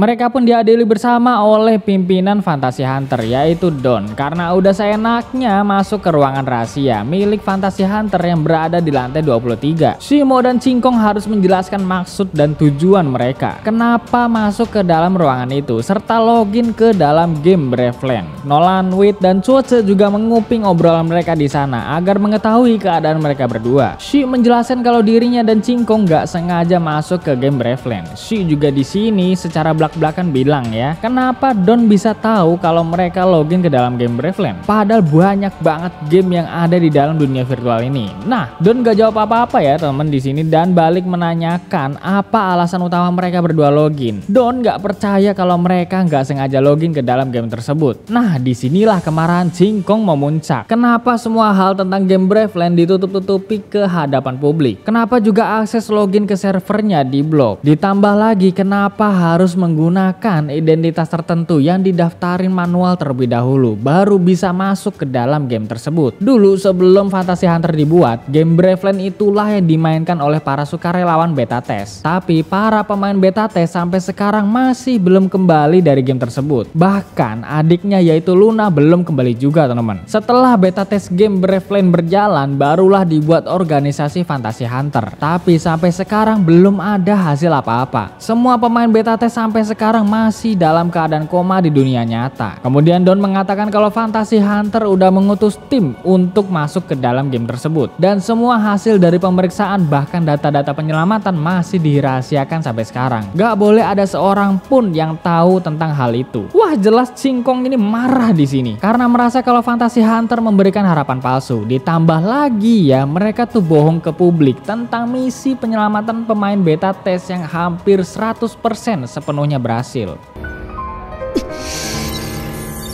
Mereka pun diadili bersama oleh pimpinan Fantasy Hunter yaitu Don karena udah seenaknya masuk ke ruangan rahasia milik Fantasy Hunter yang berada di lantai 23. Shimo dan Cingkong harus menjelaskan maksud dan tujuan mereka, kenapa masuk ke dalam ruangan itu serta login ke dalam game Graveland. Nolan, Wit, dan Choce juga menguping obrolan mereka di sana agar mengetahui keadaan mereka berdua. Shi menjelaskan kalau dirinya dan Cingkong gak sengaja masuk ke game Graveland. Shi juga di sini secara belak-belakan bilang ya, kenapa Don bisa tahu kalau mereka login ke dalam game Graveland? Padahal banyak banget game yang ada di dalam dunia virtual ini. Nah, Don gak jawab apa-apa ya teman di sini dan balik menanyakan apa alasan utama mereka berdua login. Don gak percaya kalau mereka gak sengaja login ke dalam game tersebut. Nah, disinilah kemarahan Cingkong memuncak. Kenapa semua hal tentang game Graveland ditutup-tutupi ke hadapan publik? Kenapa juga akses login ke servernya diblok? Ditambah lagi kenapa harus menggunakan identitas tertentu yang didaftarin manual terlebih dahulu baru bisa masuk ke dalam game tersebut. Dulu sebelum Fantasy Hunter dibuat, game Graveland itulah yang dimainkan oleh para sukarelawan beta test. Tapi para pemain beta test sampai sekarang masih belum kembali dari game tersebut. Bahkan adiknya yaitu Luna belum kembali juga teman-teman. Setelah beta test game Graveland berjalan barulah dibuat organisasi Fantasy Hunter. Tapi sampai sekarang belum ada hasil apa-apa. Semua pemain beta test sampai sekarang masih dalam keadaan koma di dunia nyata. Kemudian Don mengatakan kalau Fantasy Hunter udah mengutus tim untuk masuk ke dalam game tersebut. Dan semua hasil dari pemeriksaan bahkan data-data penyelamatan masih dirahasiakan sampai sekarang. Gak boleh ada seorang pun yang tahu tentang hal itu. Wah, jelas Cingkong ini marah di sini karena merasa kalau Fantasy Hunter memberikan harapan palsu. Ditambah lagi ya, mereka tuh bohong ke publik tentang misi penyelamatan pemain beta test yang hampir 100% sepenuhnya berhasil.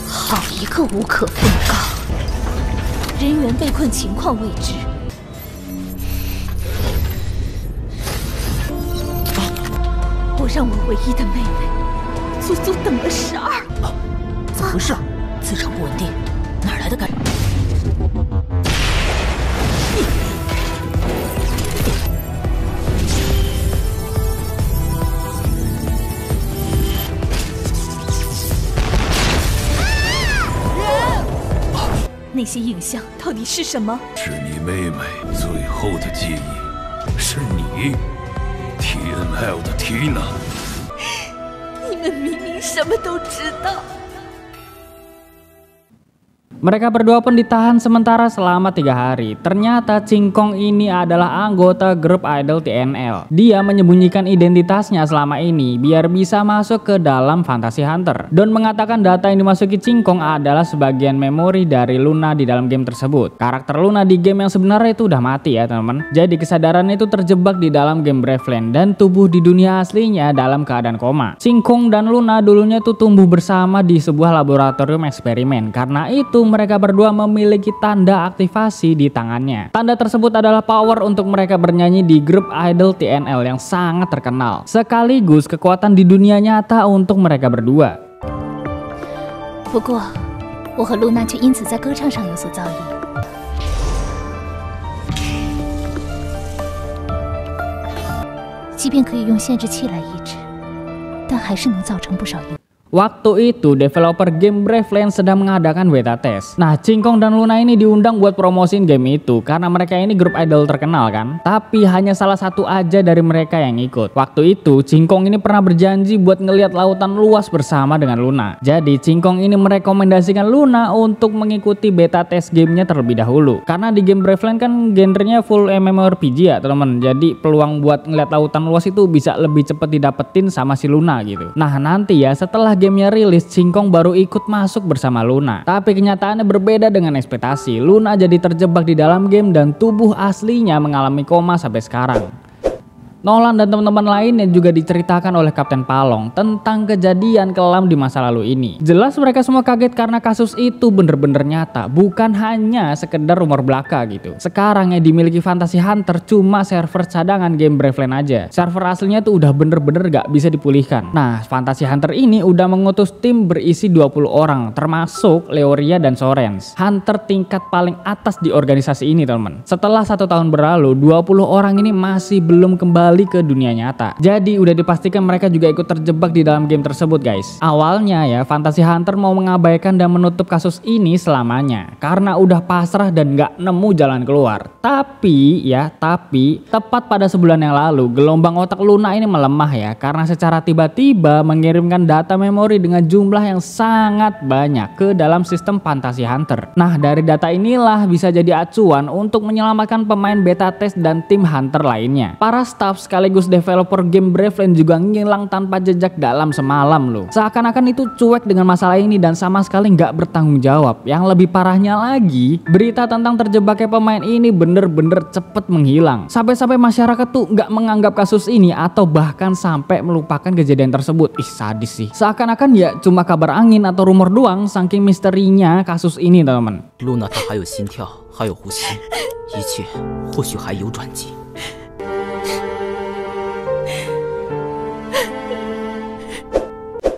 好一个无可奉告，人员被困情况未知。我让我唯一的妹妹足足等了12。怎么回事？磁场不稳定，哪来的感？ 那些影像到底是什么？是你妹妹最后的记忆，是你 ，TNL 的 Tina。你们明明什么都知道。 Mereka berdua pun ditahan sementara selama 3 hari. Ternyata Cingkong ini adalah anggota grup idol TNL. Dia menyembunyikan identitasnya selama ini biar bisa masuk ke dalam Fantasy Hunter. Don mengatakan data yang dimasuki Cingkong adalah sebagian memori dari Luna di dalam game tersebut. Karakter Luna di game yang sebenarnya itu udah mati ya teman-teman. Jadi kesadarannya itu terjebak di dalam game Graveland dan tubuh di dunia aslinya dalam keadaan koma. Cingkong dan Luna dulunya tuh tumbuh bersama di sebuah laboratorium eksperimen. Karena itu mereka berdua memiliki tanda aktivasi di tangannya. Tanda tersebut adalah power untuk mereka bernyanyi di grup idol TNL yang sangat terkenal. Sekaligus kekuatan di dunia nyata untuk mereka berdua. 不过，我和露娜却因此在歌唱上有所造诣。即便可以用限制器来抑制，但还是能造成不少影响。 Waktu itu developer game Graveland sedang mengadakan beta test. Nah, Cingkong dan Luna ini diundang buat promosiin game itu karena mereka ini grup idol terkenal kan. Tapi hanya salah satu aja dari mereka yang ikut. Waktu itu Cingkong ini pernah berjanji buat ngelihat lautan luas bersama dengan Luna. Jadi Cingkong ini merekomendasikan Luna untuk mengikuti beta test gamenya terlebih dahulu. Karena di game Graveland kan genrenya full MMORPG ya teman-teman. Jadi peluang buat ngelihat lautan luas itu bisa lebih cepet didapetin sama si Luna gitu. Nah nanti ya setelah gamenya rilis, Cingkong baru ikut masuk bersama Luna. Tapi kenyataannya berbeda dengan ekspektasi. Luna jadi terjebak di dalam game dan tubuh aslinya mengalami koma sampai sekarang. Nolan dan teman-teman lainnya juga diceritakan oleh Kapten Palong tentang kejadian kelam di masa lalu ini. Jelas mereka semua kaget karena kasus itu bener-bener nyata, bukan hanya sekedar rumor belaka gitu. Sekarang yang dimiliki Fantasy Hunter cuma server cadangan game Graveland aja. Server aslinya tuh udah bener-bener gak bisa dipulihkan. Nah, Fantasy Hunter ini udah mengutus tim berisi 20 orang, termasuk Leoria dan Sorens. Hunter tingkat paling atas di organisasi ini teman. Setelah 1 tahun berlalu, 20 orang ini masih belum kembali kembali ke dunia nyata. Jadi udah dipastikan mereka juga ikut terjebak di dalam game tersebut guys. Awalnya ya Fantasy Hunter mau mengabaikan dan menutup kasus ini selamanya karena udah pasrah dan gak nemu jalan keluar. Tapi tepat pada sebulan yang lalu gelombang otak Luna ini melemah ya karena secara tiba-tiba mengirimkan data memori dengan jumlah yang sangat banyak ke dalam sistem Fantasy Hunter. Nah dari data inilah bisa jadi acuan untuk menyelamatkan pemain beta test dan tim Hunter lainnya. Para staff sekaligus developer game Bravely juga ngilang tanpa jejak dalam semalam loh. Seakan-akan itu cuek dengan masalah ini dan sama sekali nggak bertanggung jawab. Yang lebih parahnya lagi, berita tentang terjebaknya pemain ini bener-bener cepet menghilang. Sampai-sampai masyarakat tuh nggak menganggap kasus ini atau bahkan sampai melupakan kejadian tersebut. Ih sadis sih. Seakan-akan ya cuma kabar angin atau rumor doang saking misterinya kasus ini teman-teman. Luna 她还有心跳，还有呼吸，一切或许还有转机。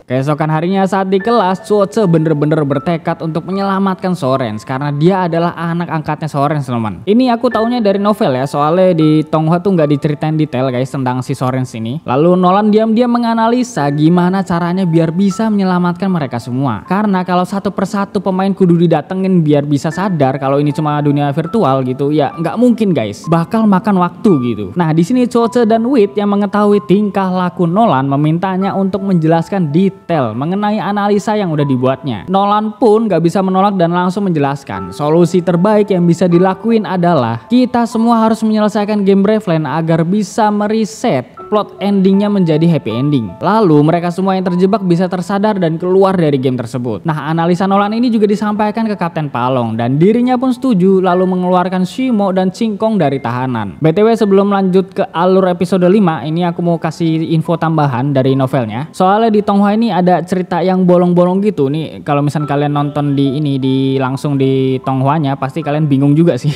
Keesokan harinya saat di kelas, Chuoce bener-bener bertekad untuk menyelamatkan Sorens karena dia adalah anak angkatnya Sorens teman. Ini aku taunya dari novel ya, soalnya di Tonghua tuh nggak diceritain detail guys tentang si Sorens ini. Lalu Nolan diam-diam menganalisa gimana caranya biar bisa menyelamatkan mereka semua. Karena kalau satu persatu pemain kudu didatengin biar bisa sadar kalau ini cuma dunia virtual gitu, ya nggak mungkin guys, bakal makan waktu gitu. Nah di sini Chuoce dan Wit yang mengetahui tingkah laku Nolan memintanya untuk menjelaskan detail mengenai analisa yang udah dibuatnya. Nolan pun gak bisa menolak dan langsung menjelaskan solusi terbaik yang bisa dilakuin adalah kita semua harus menyelesaikan game Bravely agar bisa mereset plot endingnya menjadi happy ending. Lalu mereka semua yang terjebak bisa tersadar dan keluar dari game tersebut. Nah analisa Nolan ini juga disampaikan ke Kapten Palong dan dirinya pun setuju lalu mengeluarkan Shimo dan Cingkong dari tahanan. BTW sebelum lanjut ke alur episode 5 ini aku mau kasih info tambahan dari novelnya. Soalnya di Tonghua ini ada cerita yang bolong-bolong gitu nih. Kalau misalnya kalian nonton langsung di Tonghuanya pasti kalian bingung juga sih.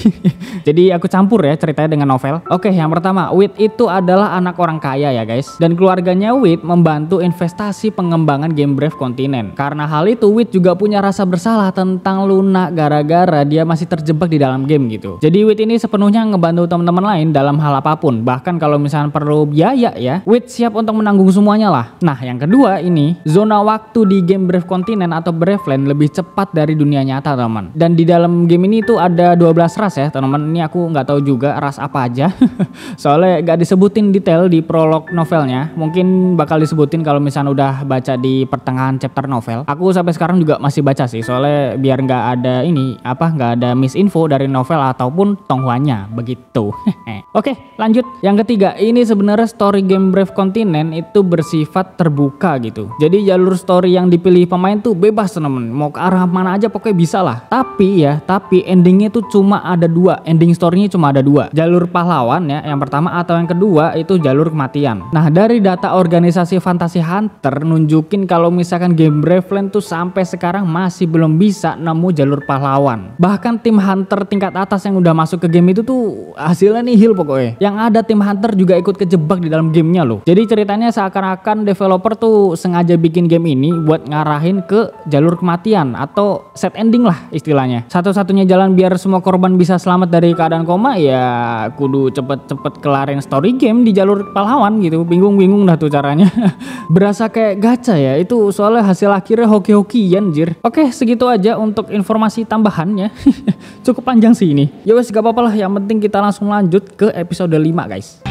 Jadi aku campur ya ceritanya dengan novel. Oke, yang pertama, Wit itu adalah anak orang kaya ya guys. Dan keluarganya Wit membantu investasi pengembangan game Brave Continent. Karena hal itu Wit juga punya rasa bersalah tentang Luna gara-gara dia masih terjebak di dalam game gitu. Jadi Wit ini sepenuhnya ngebantu teman-teman lain dalam hal apapun. Bahkan kalau misalnya perlu biaya ya, Wit siap untuk menanggung semuanya lah. Nah yang kedua ini, zona waktu di game Brave Continent atau Braveland lebih cepat dari dunia nyata teman. Dan di dalam game ini tuh ada 12 ras ya teman-teman. Ini aku nggak tahu juga ras apa aja. Soalnya gak disebutin detail di prolog novelnya. Mungkin bakal disebutin kalau misalnya udah baca di pertengahan chapter novel. Aku sampai sekarang juga masih baca sih. Soalnya biar nggak ada nggak ada misinfo dari novel ataupun Tonghuanya begitu. Oke lanjut. Yang ketiga ini sebenarnya story game Brave Continent itu bersifat terbuka gitu. Jadi jalur story yang dipilih pemain tuh bebas teman-teman. Mau ke arah mana aja pokoknya bisa lah. Tapi endingnya tuh cuma ada dua. Ending story-nya cuma ada dua. Jalur pahlawan ya yang pertama atau yang kedua itu jalur kematian. Nah dari data organisasi Fantasy Hunter nunjukin kalau misalkan game Bravely tuh sampai sekarang masih belum bisa nemu jalur pahlawan. Bahkan tim Hunter tingkat atas yang udah masuk ke game itu tuh hasilnya nihil pokoknya. Yang ada tim Hunter juga ikut kejebak di dalam gamenya loh. Jadi ceritanya seakan-akan developer tuh sengaja bikin game ini buat ngarahin ke jalur kematian atau set ending lah istilahnya. Satu-satunya jalan biar semua korban bisa selamat dari keadaan koma ya kudu cepet-cepet kelarin story game di jalur pahlawan gitu. Bingung-bingung dah tuh caranya. Berasa kayak gacha ya itu soalnya hasil akhirnya hoki-hokian jir. Oke segitu aja untuk informasi tambahannya. Cukup panjang sih ini. Ya wes gak apa-apa lah yang penting kita langsung lanjut ke episode 5 guys.